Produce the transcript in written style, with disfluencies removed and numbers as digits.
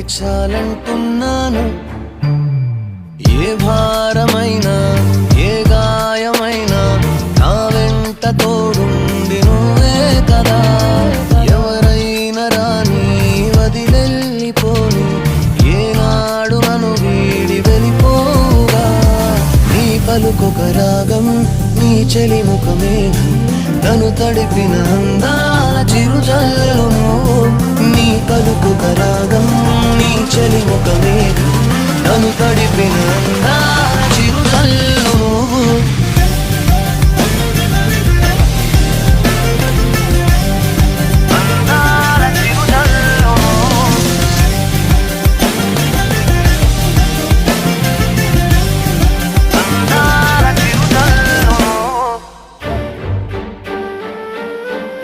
చాలంటున్నాను. ఏ భారమైనా ఏ గాయమైనా నా వెంట తోడుండి నువ్వే కదా. ఎవరైనా రాని వదిలెళ్ళిపోని ఏనాడు నన్ను వీడి వెళ్ళిపోగా. నీ పలుకొక రాగం నీ చెలి ముఖమేఘం నన్ను తడిపిన